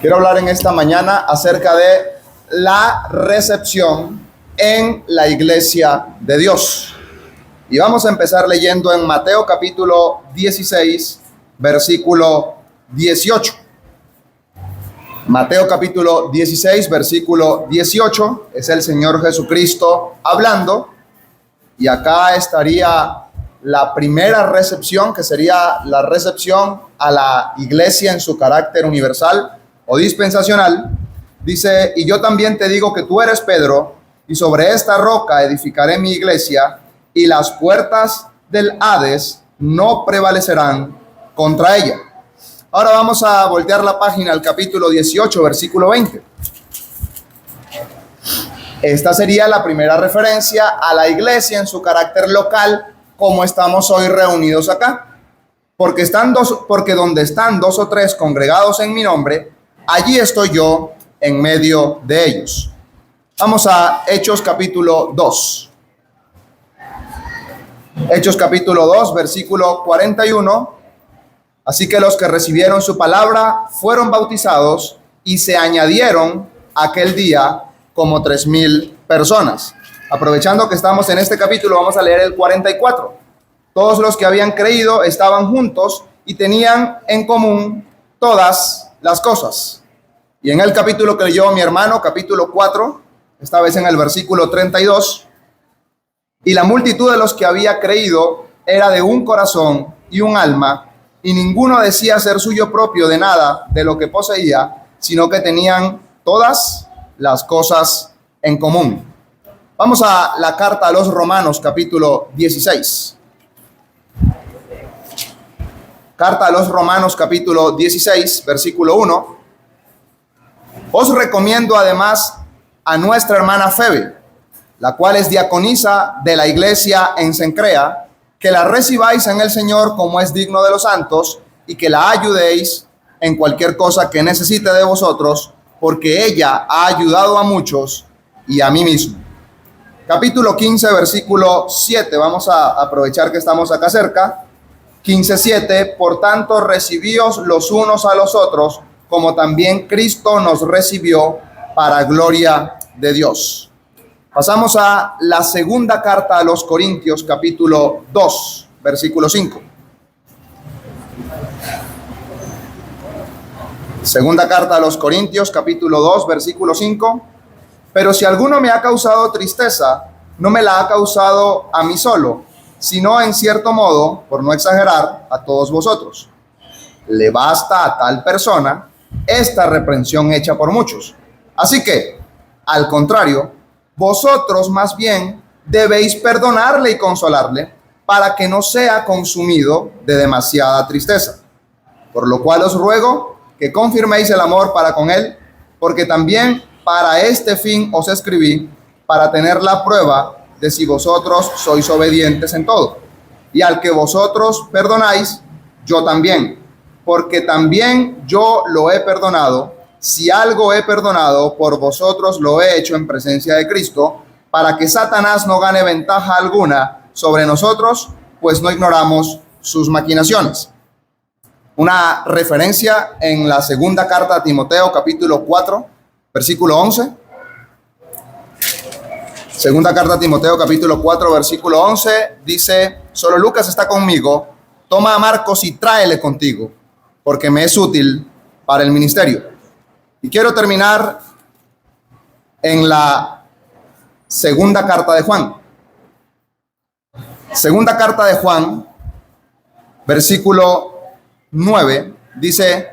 Quiero hablar en esta mañana acerca de la recepción en la iglesia de Dios. Y vamos a empezar leyendo en Mateo capítulo 16, versículo 18. Mateo capítulo 16, versículo 18, es el Señor Jesucristo hablando. Y acá estaría la primera recepción, que sería la recepción a la iglesia en su carácter universal o dispensacional. Dice: y yo también te digo que tú eres Pedro, y sobre esta roca edificaré mi iglesia, y las puertas del Hades no prevalecerán contra ella. Ahora vamos a voltear la página al capítulo 18, versículo 20. Esta sería la primera referencia a la iglesia en su carácter local, como estamos hoy reunidos acá. Porque donde están dos o tres congregados en mi nombre, allí estoy yo en medio de ellos. Vamos a Hechos capítulo 2. Hechos capítulo 2, versículo 41. Así que los que recibieron su palabra fueron bautizados, y se añadieron aquel día como 3,000 personas. Aprovechando que estamos en este capítulo, vamos a leer el 44. Todos los que habían creído estaban juntos y tenían en común todas las cosas. Y en el capítulo que leyó mi hermano, capítulo 4, esta vez en el versículo 32, y la multitud de los que había creído era de un corazón y un alma, y ninguno decía ser suyo propio de nada de lo que poseía, sino que tenían todas las cosas en común. Vamos a la carta a los Romanos, capítulo 16. Carta a los Romanos, capítulo 16, versículo 1. Os recomiendo además a nuestra hermana Febe, la cual es diaconisa de la iglesia en Cencrea, que la recibáis en el Señor como es digno de los santos, y que la ayudéis en cualquier cosa que necesite de vosotros, porque ella ha ayudado a muchos y a mí mismo. Capítulo 15, versículo 7. Vamos a aprovechar que estamos acá cerca. 15:7. Por tanto, recibíos los unos a los otros, como también Cristo nos recibió, para gloria de Dios. Pasamos a la segunda carta a los Corintios, capítulo 2, versículo 5. Segunda carta a los Corintios, capítulo 2, versículo 5. Pero si alguno me ha causado tristeza, no me la ha causado a mí solo, sino en cierto modo, por no exagerar, a todos vosotros. Le basta a tal persona esta reprensión hecha por muchos. Así que, al contrario, vosotros más bien debéis perdonarle y consolarle, para que no sea consumido de demasiada tristeza. Por lo cual os ruego que confirméis el amor para con él, porque también para este fin os escribí, para tener la prueba de si vosotros sois obedientes en todo. Y al que vosotros perdonáis, yo también, porque también yo lo he perdonado. Si algo he perdonado, por vosotros lo he hecho en presencia de Cristo, para que Satanás no gane ventaja alguna sobre nosotros, pues no ignoramos sus maquinaciones. Una referencia en la segunda carta a Timoteo, capítulo 4, versículo 11. Segunda carta a Timoteo, capítulo 4, versículo 11, dice: solo Lucas está conmigo, toma a Marcos y tráele contigo, porque me es útil para el ministerio. Y quiero terminar en la segunda carta de Juan. Segunda carta de Juan, versículo 9, dice: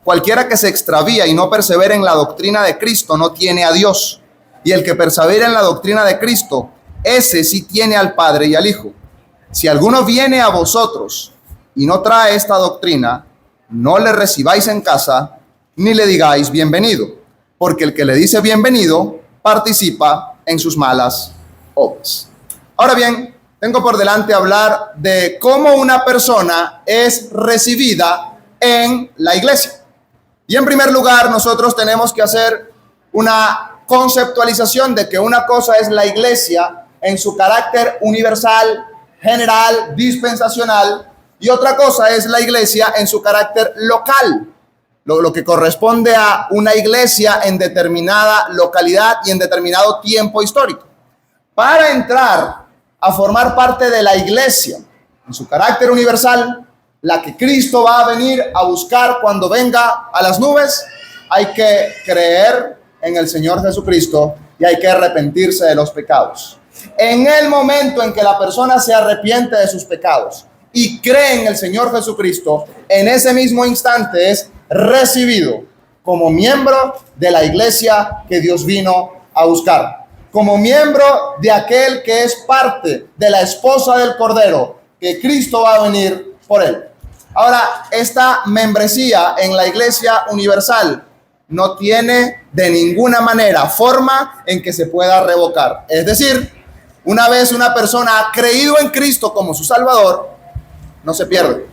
cualquiera que se extravía y no persevera en la doctrina de Cristo no tiene a Dios. Y el que persevera en la doctrina de Cristo, ese sí tiene al Padre y al Hijo. Si alguno viene a vosotros y no trae esta doctrina, no le recibáis en casa, ni le digáis bienvenido, porque el que le dice bienvenido participa en sus malas obras. Ahora bien, tengo por delante hablar de cómo una persona es recibida en la iglesia. Y en primer lugar, nosotros tenemos que hacer una conceptualización de que una cosa es la iglesia en su carácter universal, general, dispensacional, y otra cosa es la iglesia en su carácter local. lo que corresponde a una iglesia en determinada localidad y en determinado tiempo histórico. Para entrar a formar parte de la iglesia en su carácter universal, la que Cristo va a venir a buscar cuando venga a las nubes, hay que creer en el Señor Jesucristo y hay que arrepentirse de los pecados. En el momento en que la persona se arrepiente de sus pecados y cree en el Señor Jesucristo, en ese mismo instante es recibido como miembro de la iglesia que Dios vino a buscar, como miembro de aquel que es parte de la esposa del Cordero, que Cristo va a venir por él. Ahora, esta membresía en la iglesia universal no tiene de ninguna manera forma en que se pueda revocar. Es decir, una vez una persona ha creído en Cristo como su Salvador, no se pierde.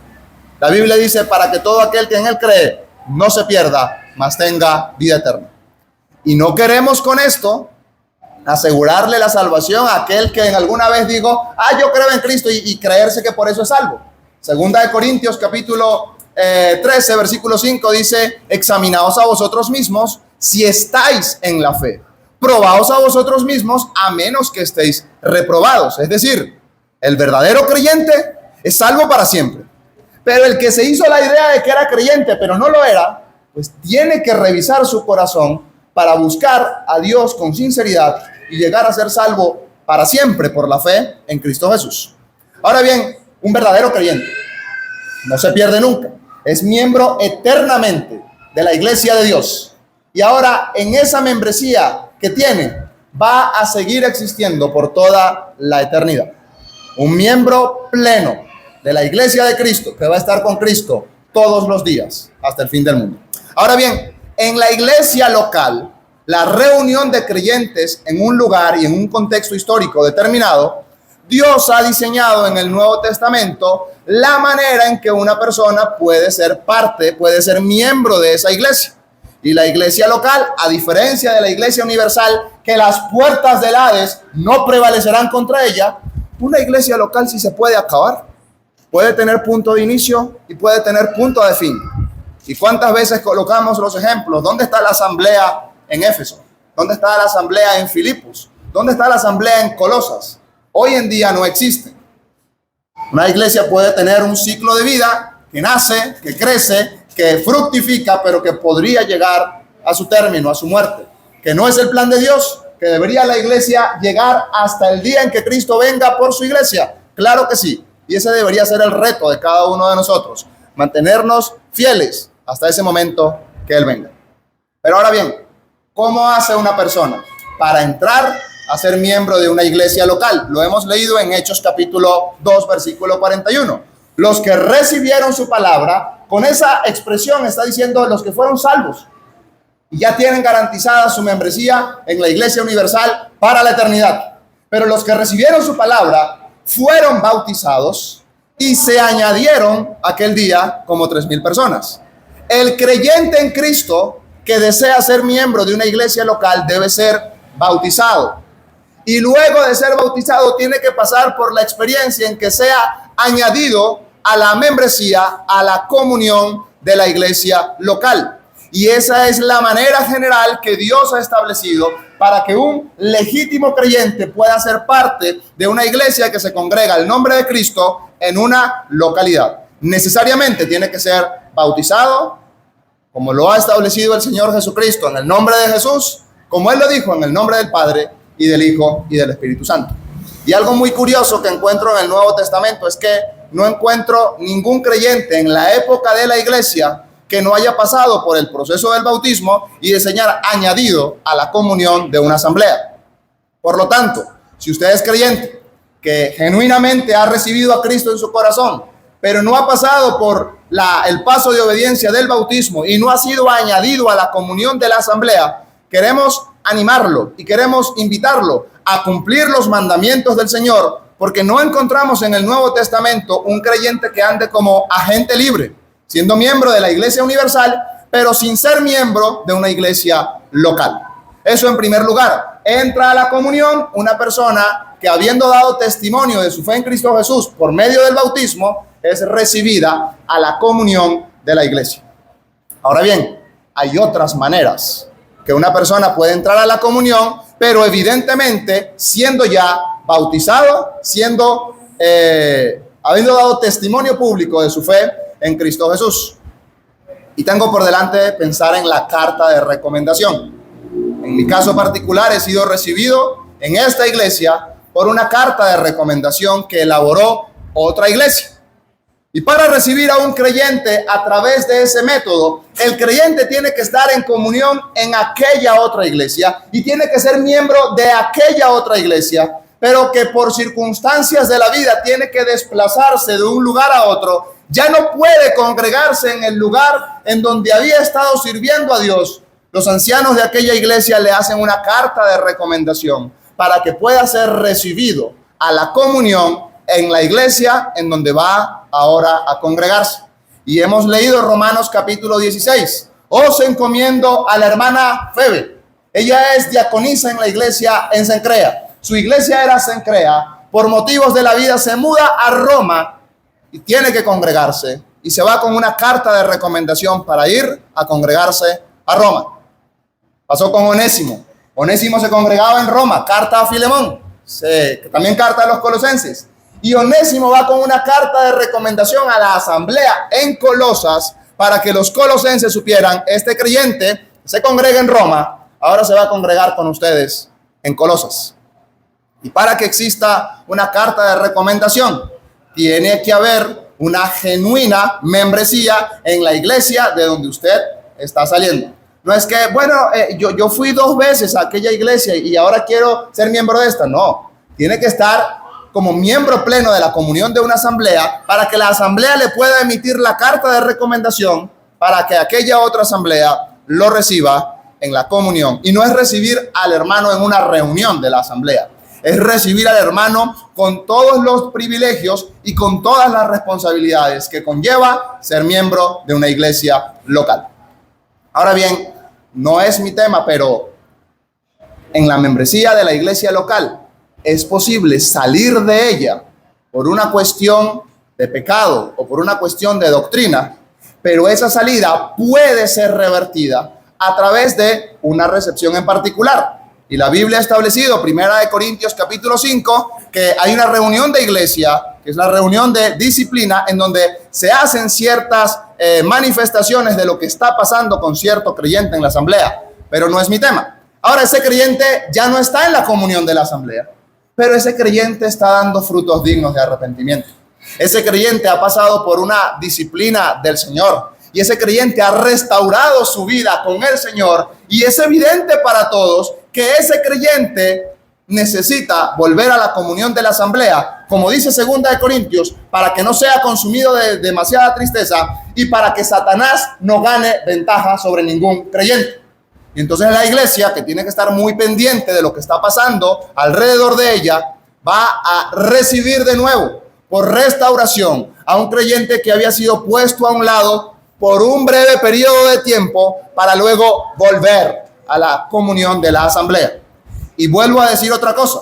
La Biblia dice, para que todo aquel que en él cree no se pierda, mas tenga vida eterna. Y no queremos con esto asegurarle la salvación a aquel que en alguna vez dijo, yo creo en Cristo y creerse que por eso es salvo. Segunda de Corintios capítulo 13, versículo 5 dice, examinaos a vosotros mismos si estáis en la fe. Probaos a vosotros mismos a menos que estéis reprobados. Es decir, el verdadero creyente es salvo para siempre. Pero el que se hizo la idea de que era creyente, pero no lo era, pues tiene que revisar su corazón para buscar a Dios con sinceridad y llegar a ser salvo para siempre por la fe en Cristo Jesús. Ahora bien, un verdadero creyente no se pierde nunca. Es miembro eternamente de la iglesia de Dios. Y ahora en esa membresía que tiene, va a seguir existiendo por toda la eternidad. Un miembro pleno de la iglesia de Cristo, que va a estar con Cristo todos los días hasta el fin del mundo. Ahora bien, en la iglesia local, la reunión de creyentes en un lugar y en un contexto histórico determinado, Dios ha diseñado en el Nuevo Testamento la manera en que una persona puede ser parte, puede ser miembro de esa iglesia. Y la iglesia local, a diferencia de la iglesia universal, que las puertas del Hades no prevalecerán contra ella, una iglesia local sí se puede acabar. Puede tener punto de inicio y puede tener punto de fin. ¿Y cuántas veces colocamos los ejemplos? ¿Dónde está la asamblea en Éfeso? ¿Dónde está la asamblea en Filipos? ¿Dónde está la asamblea en Colosas? Hoy en día no existe. Una iglesia puede tener un ciclo de vida que nace, que crece, que fructifica, pero que podría llegar a su término, a su muerte. Que no es el plan de Dios, que debería la iglesia llegar hasta el día en que Cristo venga por su iglesia. Claro que sí. Y ese debería ser el reto de cada uno de nosotros. Mantenernos fieles hasta ese momento que Él venga. Pero ahora bien, ¿cómo hace una persona para entrar a ser miembro de una iglesia local? Lo hemos leído en Hechos capítulo 2, versículo 41. Los que recibieron su palabra, con esa expresión está diciendo los que fueron salvos y ya tienen garantizada su membresía en la iglesia universal para la eternidad. Pero los que recibieron su palabra fueron bautizados y se añadieron aquel día como 3,000 personas. El creyente en Cristo que desea ser miembro de una iglesia local debe ser bautizado. Y luego de ser bautizado tiene que pasar por la experiencia en que sea añadido a la membresía, a la comunión de la iglesia local. Y esa es la manera general que Dios ha establecido para que un legítimo creyente pueda ser parte de una iglesia que se congrega al nombre de Cristo en una localidad. Necesariamente tiene que ser bautizado, como lo ha establecido el Señor Jesucristo, en el nombre de Jesús, como Él lo dijo, en el nombre del Padre y del Hijo y del Espíritu Santo. Y algo muy curioso que encuentro en el Nuevo Testamento es que no encuentro ningún creyente en la época de la iglesia que no haya pasado por el proceso del bautismo y de ser añadido a la comunión de una asamblea. Por lo tanto, si usted es creyente que genuinamente ha recibido a Cristo en su corazón, pero no ha pasado por el paso de obediencia del bautismo y no ha sido añadido a la comunión de la asamblea, queremos animarlo y queremos invitarlo a cumplir los mandamientos del Señor, porque no encontramos en el Nuevo Testamento un creyente que ande como agente libre, siendo miembro de la iglesia universal, pero sin ser miembro de una iglesia local. Eso en primer lugar. Entra a la comunión una persona que, habiendo dado testimonio de su fe en Cristo Jesús por medio del bautismo, es recibida a la comunión de la iglesia. Ahora bien, hay otras maneras que una persona puede entrar a la comunión, pero evidentemente siendo ya bautizado, habiendo dado testimonio público de su fe en Cristo Jesús. Y tengo por delante pensar en la carta de recomendación. En mi caso particular he sido recibido en esta iglesia por una carta de recomendación que elaboró otra iglesia. Y para recibir a un creyente a través de ese método, el creyente tiene que estar en comunión en aquella otra iglesia y tiene que ser miembro de aquella otra iglesia, pero que por circunstancias de la vida tiene que desplazarse de un lugar a otro. Ya no puede congregarse en el lugar en donde había estado sirviendo a Dios. Los ancianos de aquella iglesia le hacen una carta de recomendación para que pueda ser recibido a la comunión en la iglesia en donde va ahora a congregarse. Y hemos leído Romanos capítulo 16. Os encomiendo a la hermana Febe. Ella es diaconisa en la iglesia en Cencrea. Su iglesia era Cencrea. Por motivos de la vida se muda a Roma y tiene que congregarse. Y se va con una carta de recomendación para ir a congregarse a Roma. Pasó con Onésimo. Onésimo se congregaba en Roma. Carta a Filemón. También carta a los colosenses. Y Onésimo va con una carta de recomendación a la asamblea en Colosas para que los colosenses supieran: este creyente se congrega en Roma, ahora se va a congregar con ustedes en Colosas. Y para que exista una carta de recomendación, tiene que haber una genuina membresía en la iglesia de donde usted está saliendo. No es que, yo fui 2 veces a aquella iglesia y ahora quiero ser miembro de esta. No, tiene que estar como miembro pleno de la comunión de una asamblea para que la asamblea le pueda emitir la carta de recomendación para que aquella otra asamblea lo reciba en la comunión. Y no es recibir al hermano en una reunión de la asamblea, es recibir al hermano con todos los privilegios y con todas las responsabilidades que conlleva ser miembro de una iglesia local. Ahora bien, no es mi tema, pero en la membresía de la iglesia local es posible salir de ella por una cuestión de pecado o por una cuestión de doctrina, pero esa salida puede ser revertida a través de una recepción en particular. Y la Biblia ha establecido, 1 Corintios capítulo 5, que hay una reunión de iglesia, que es la reunión de disciplina, en donde se hacen ciertas manifestaciones de lo que está pasando con cierto creyente en la asamblea, pero no es mi tema. Ahora, ese creyente ya no está en la comunión de la asamblea, pero ese creyente está dando frutos dignos de arrepentimiento. Ese creyente ha pasado por una disciplina del Señor y ese creyente ha restaurado su vida con el Señor, y es evidente para todos que ese creyente necesita volver a la comunión de la asamblea, como dice 2 Corintios, para que no sea consumido de demasiada tristeza y para que Satanás no gane ventaja sobre ningún creyente. Y entonces la iglesia, que tiene que estar muy pendiente de lo que está pasando alrededor de ella, va a recibir de nuevo, por restauración, a un creyente que había sido puesto a un lado por un breve periodo de tiempo para luego volver a la comunión de la asamblea. Y vuelvo a decir otra cosa.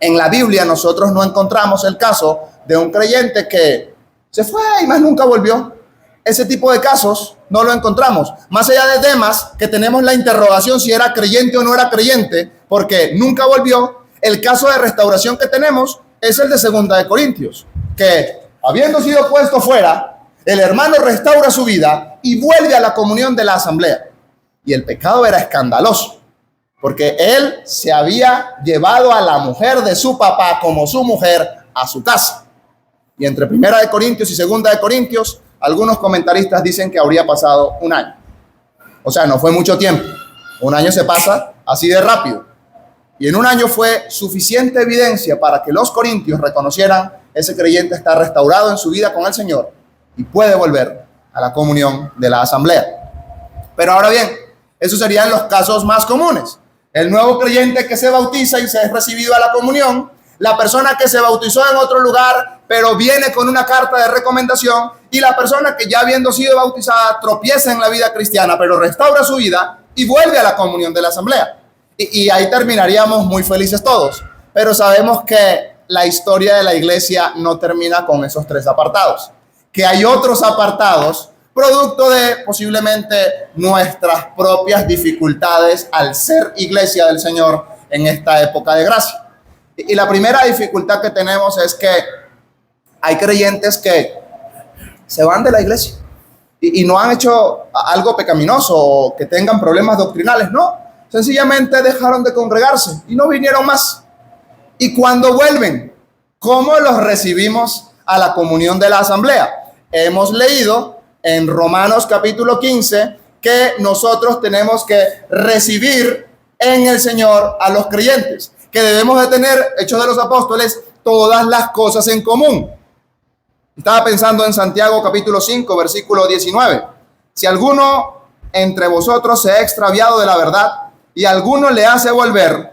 En la Biblia nosotros no encontramos el caso de un creyente que se fue y más nunca volvió. Ese tipo de casos no lo encontramos. Más allá de Demas, que tenemos la interrogación si era creyente o no era creyente, porque nunca volvió, el caso de restauración que tenemos es el de 2 Corintios, que habiendo sido puesto fuera, el hermano restaura su vida y vuelve a la comunión de la asamblea. Y el pecado era escandaloso, porque él se había llevado a la mujer de su papá como su mujer a su casa. Y entre 1 Corintios y 2 Corintios, algunos comentaristas dicen que habría pasado 1 año. O sea, no fue mucho tiempo. 1 año se pasa así de rápido. Y en 1 año fue suficiente evidencia para que los corintios reconocieran: ese creyente está restaurado en su vida con el Señor y puede volver a la comunión de la asamblea. Pero ahora bien, esos serían los casos más comunes. El nuevo creyente que se bautiza y se es recibido a la comunión, la persona que se bautizó en otro lugar pero viene con una carta de recomendación, y la persona que ya habiendo sido bautizada tropieza en la vida cristiana pero restaura su vida y vuelve a la comunión de la asamblea. Y ahí terminaríamos muy felices todos, pero sabemos que la historia de la iglesia no termina con esos 3 apartados, que hay otros apartados producto de posiblemente nuestras propias dificultades al ser iglesia del Señor en esta época de gracia. Y la primera dificultad que tenemos es que hay creyentes que se van de la iglesia y no han hecho algo pecaminoso o que tengan problemas doctrinales, no, sencillamente dejaron de congregarse y no vinieron más. Y cuando vuelven, ¿cómo los recibimos a la comunión de la asamblea? Hemos leído en Romanos capítulo 15 que nosotros tenemos que recibir en el Señor a los creyentes, que debemos de tener, Hechos de los Apóstoles, todas las cosas en común. Estaba pensando en Santiago capítulo 5, versículo 19. Si alguno entre vosotros se ha extraviado de la verdad y alguno le hace volver,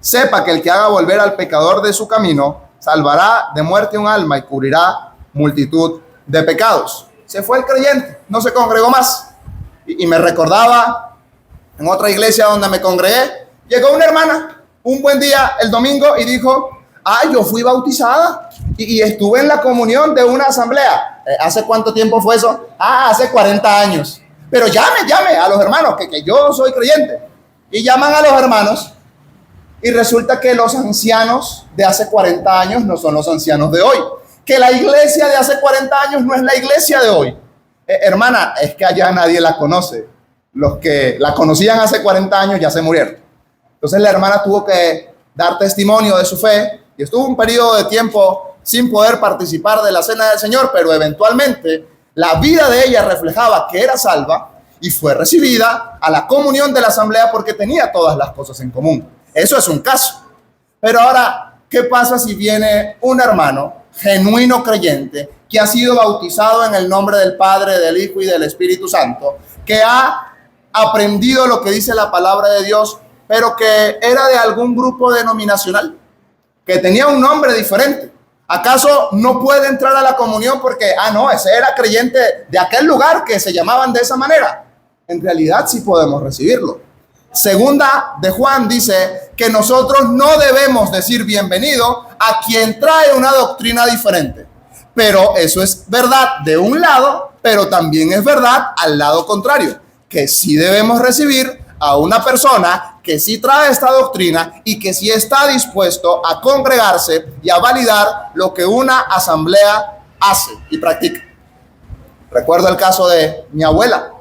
sepa que el que haga volver al pecador de su camino salvará de muerte un alma y cubrirá multitud de pecados. Se fue el creyente, no se congregó más. Y me recordaba en otra iglesia donde me congregué, llegó una hermana un buen día el domingo y dijo: yo fui bautizada y estuve en la comunión de una asamblea. ¿Hace cuánto tiempo fue eso? Hace 40 años. Pero llame a los hermanos, que yo soy creyente. Y llaman a los hermanos y resulta que los ancianos de hace 40 años no son los ancianos de hoy. Que la iglesia de hace 40 años no es la iglesia de hoy. Hermana, es que allá nadie la conoce. Los que la conocían hace 40 años ya se murieron. Entonces la hermana tuvo que dar testimonio de su fe y estuvo un periodo de tiempo sin poder participar de la cena del Señor, pero eventualmente la vida de ella reflejaba que era salva y fue recibida a la comunión de la asamblea porque tenía todas las cosas en común. Eso es un caso. Pero ahora, ¿qué pasa si viene un hermano genuino creyente que ha sido bautizado en el nombre del Padre, del Hijo y del Espíritu Santo, que ha aprendido lo que dice la palabra de Dios, pero que era de algún grupo denominacional, que tenía un nombre diferente? ¿Acaso no puede entrar a la comunión porque, no, ese era creyente de aquel lugar que se llamaban de esa manera? En realidad sí podemos recibirlo. Segunda de Juan dice que nosotros no debemos decir bienvenido a quien trae una doctrina diferente. Pero eso es verdad de un lado, pero también es verdad al lado contrario, que sí debemos recibir a una persona que sí trae esta doctrina y que sí está dispuesto a congregarse y a validar lo que una asamblea hace y practica. Recuerdo el caso de mi abuela.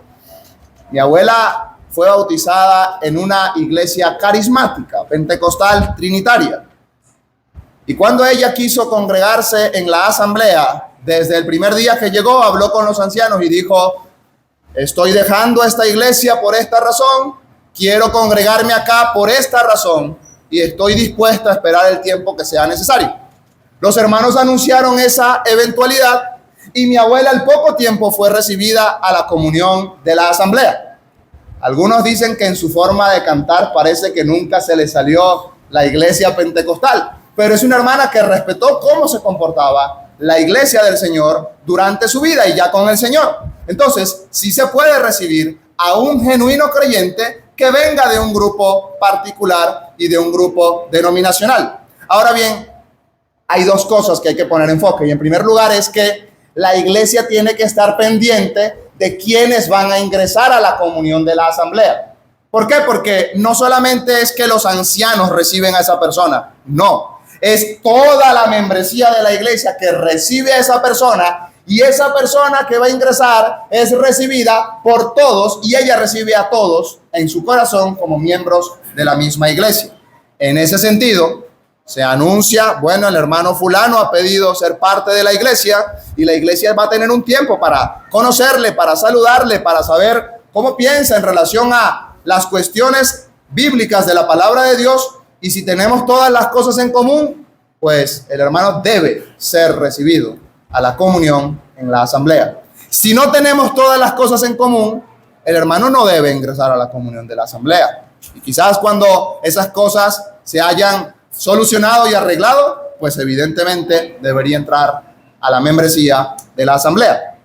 Mi abuela fue bautizada en una iglesia carismática, pentecostal, trinitaria. Y cuando ella quiso congregarse en la asamblea, desde el primer día que llegó, habló con los ancianos y dijo: estoy dejando esta iglesia por esta razón, quiero congregarme acá por esta razón y estoy dispuesta a esperar el tiempo que sea necesario. Los hermanos anunciaron esa eventualidad y mi abuela al poco tiempo fue recibida a la comunión de la asamblea. Algunos dicen que en su forma de cantar parece que nunca se le salió la iglesia pentecostal, pero es una hermana que respetó cómo se comportaba la iglesia del Señor durante su vida y ya con el Señor. Entonces, sí se puede recibir a un genuino creyente que venga de un grupo particular y de un grupo denominacional. Ahora bien, hay dos cosas que hay que poner enfoque. Y en primer lugar es que la iglesia tiene que estar pendiente de quienes van a ingresar a la comunión de la asamblea. ¿Por qué? Porque no solamente es que los ancianos reciben a esa persona, no. Es toda la membresía de la iglesia que recibe a esa persona y esa persona que va a ingresar es recibida por todos y ella recibe a todos en su corazón como miembros de la misma iglesia. En ese sentido, se anuncia, bueno, el hermano fulano ha pedido ser parte de la iglesia y la iglesia va a tener un tiempo para conocerle, para saludarle, para saber cómo piensa en relación a las cuestiones bíblicas de la palabra de Dios. Y si tenemos todas las cosas en común, pues el hermano debe ser recibido a la comunión en la asamblea. Si no tenemos todas las cosas en común, el hermano no debe ingresar a la comunión de la asamblea. Y quizás cuando esas cosas se hayan solucionado y arreglado, pues evidentemente debería entrar a la membresía de la asamblea.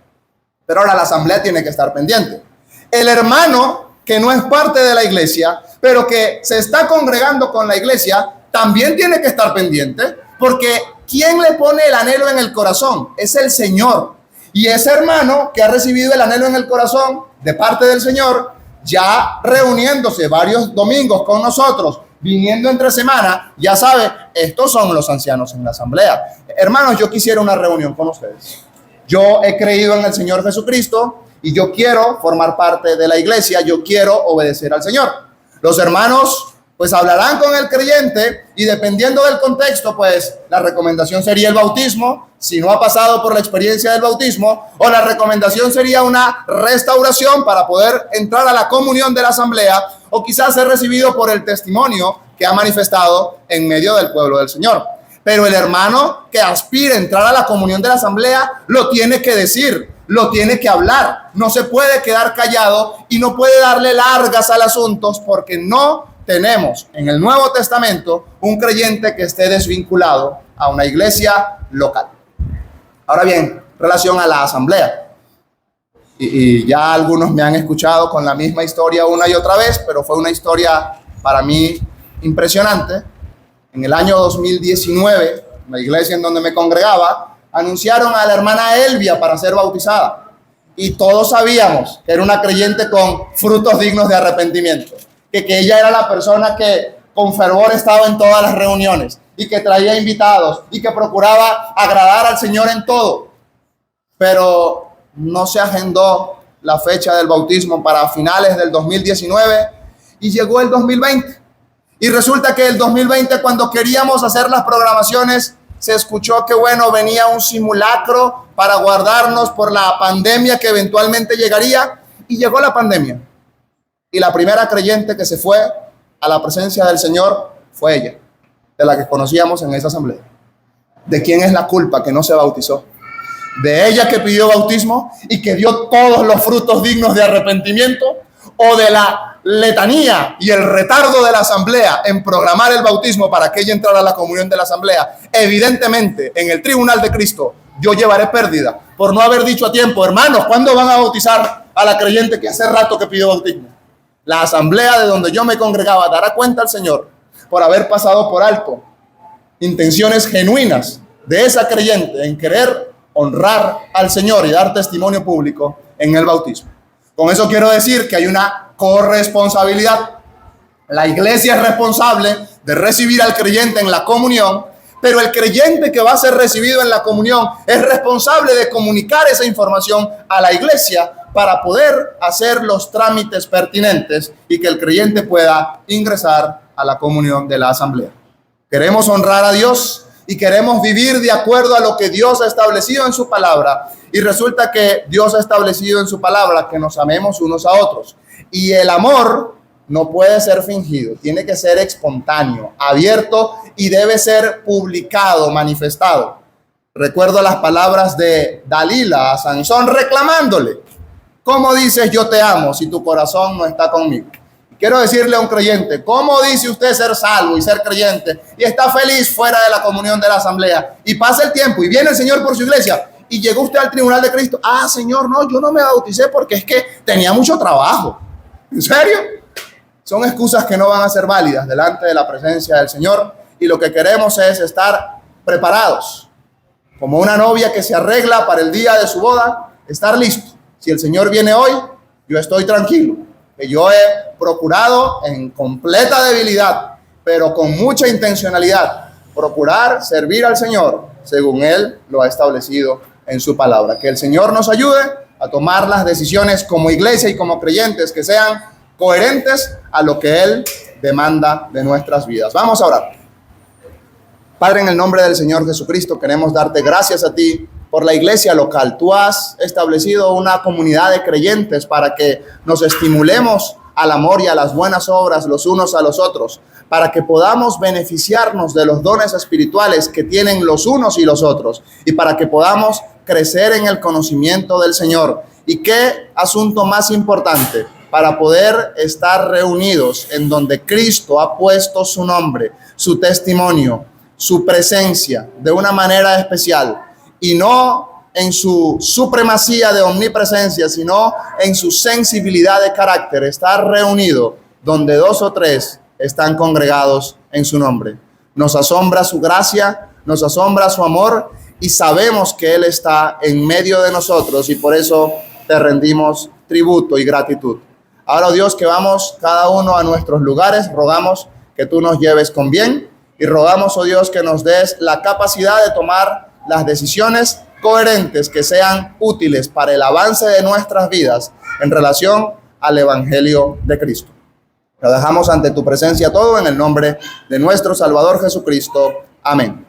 Pero ahora la asamblea tiene que estar pendiente. El hermano que no es parte de la iglesia, pero que se está congregando con la iglesia, también tiene que estar pendiente, porque ¿quién le pone el anhelo en el corazón? Es el Señor. Y ese hermano que ha recibido el anhelo en el corazón de parte del Señor, ya reuniéndose varios domingos con nosotros, viniendo entre semana, ya sabe, estos son los ancianos en la asamblea. Hermanos, yo quisiera una reunión con ustedes. Yo he creído en el Señor Jesucristo y yo quiero formar parte de la iglesia, yo quiero obedecer al Señor. Los hermanos pues hablarán con el creyente y dependiendo del contexto, pues la recomendación sería el bautismo, si no ha pasado por la experiencia del bautismo, o la recomendación sería una restauración para poder entrar a la comunión de la asamblea, o quizás ser recibido por el testimonio que ha manifestado en medio del pueblo del Señor. Pero el hermano que aspira a entrar a la comunión de la asamblea lo tiene que decir, lo tiene que hablar, no se puede quedar callado y no puede darle largas al asunto porque no tenemos en el Nuevo Testamento un creyente que esté desvinculado a una iglesia local. Ahora bien, relación a la asamblea. Y ya algunos me han escuchado con la misma historia una y otra vez, pero fue una historia para mí impresionante. En el año 2019, la iglesia en donde me congregaba, anunciaron a la hermana Elvia para ser bautizada. Y todos sabíamos que era una creyente con frutos dignos de arrepentimiento. Que ella era la persona que con fervor estaba en todas las reuniones y que traía invitados y que procuraba agradar al Señor en todo. Pero no se agendó la fecha del bautismo para finales del 2019 y llegó el 2020. Y resulta que el 2020, cuando queríamos hacer las programaciones, se escuchó que, bueno, venía un simulacro para guardarnos por la pandemia que eventualmente llegaría, y llegó la pandemia. Y la primera creyente que se fue a la presencia del Señor fue ella, de la que conocíamos en esa asamblea. ¿De quién es la culpa que no se bautizó? ¿De ella que pidió bautismo y que dio todos los frutos dignos de arrepentimiento? ¿O de la letanía y el retardo de la asamblea en programar el bautismo para que ella entrara a la comunión de la asamblea? Evidentemente, en el tribunal de Cristo, yo llevaré pérdida por no haber dicho a tiempo, hermanos, ¿cuándo van a bautizar a la creyente que hace rato que pidió bautismo? La asamblea de donde yo me congregaba dará cuenta al Señor por haber pasado por alto intenciones genuinas de esa creyente en querer honrar al Señor y dar testimonio público en el bautismo. Con eso quiero decir que hay una corresponsabilidad. La iglesia es responsable de recibir al creyente en la comunión, pero el creyente que va a ser recibido en la comunión es responsable de comunicar esa información a la iglesia para poder hacer los trámites pertinentes y que el creyente pueda ingresar a la comunión de la asamblea. Queremos honrar a Dios y queremos vivir de acuerdo a lo que Dios ha establecido en su palabra. Y resulta que Dios ha establecido en su palabra que nos amemos unos a otros. Y el amor no puede ser fingido, tiene que ser espontáneo, abierto y debe ser publicado, manifestado. Recuerdo las palabras de Dalila a Sansón reclamándole: ¿cómo dices yo te amo si tu corazón no está conmigo? Quiero decirle a un creyente, ¿cómo dice usted ser salvo y ser creyente y está feliz fuera de la comunión de la asamblea? Y pasa el tiempo y viene el Señor por su iglesia y llegó usted al tribunal de Cristo. Ah, Señor, no, yo no me bauticé porque es que tenía mucho trabajo. ¿En serio? Son excusas que no van a ser válidas delante de la presencia del Señor, y lo que queremos es estar preparados, como una novia que se arregla para el día de su boda, estar listo. Si el Señor viene hoy, yo estoy tranquilo, que yo he procurado en completa debilidad, pero con mucha intencionalidad, procurar servir al Señor según Él lo ha establecido en su palabra. Que el Señor nos ayude a tomar las decisiones como iglesia y como creyentes que sean coherentes a lo que Él demanda de nuestras vidas. Vamos a orar. Padre, en el nombre del Señor Jesucristo, queremos darte gracias a ti por la iglesia local. Tú has establecido una comunidad de creyentes para que nos estimulemos al amor y a las buenas obras los unos a los otros, para que podamos beneficiarnos de los dones espirituales que tienen los unos y los otros, y para que podamos crecer en el conocimiento del Señor. ¿Y qué asunto más importante? Para poder estar reunidos en donde Cristo ha puesto su nombre, su testimonio, su presencia de una manera especial, y no en su supremacía de omnipresencia, sino en su sensibilidad de carácter, estar reunido donde 2 o 3 están congregados en su nombre. Nos asombra su gracia, nos asombra su amor, y sabemos que Él está en medio de nosotros y por eso te rendimos tributo y gratitud. Ahora, Dios, que vamos cada uno a nuestros lugares, rogamos que tú nos lleves con bien y rogamos, oh Dios, que nos des la capacidad de tomar las decisiones coherentes que sean útiles para el avance de nuestras vidas en relación al Evangelio de Cristo. Lo dejamos ante tu presencia todo en el nombre de nuestro Salvador Jesucristo. Amén.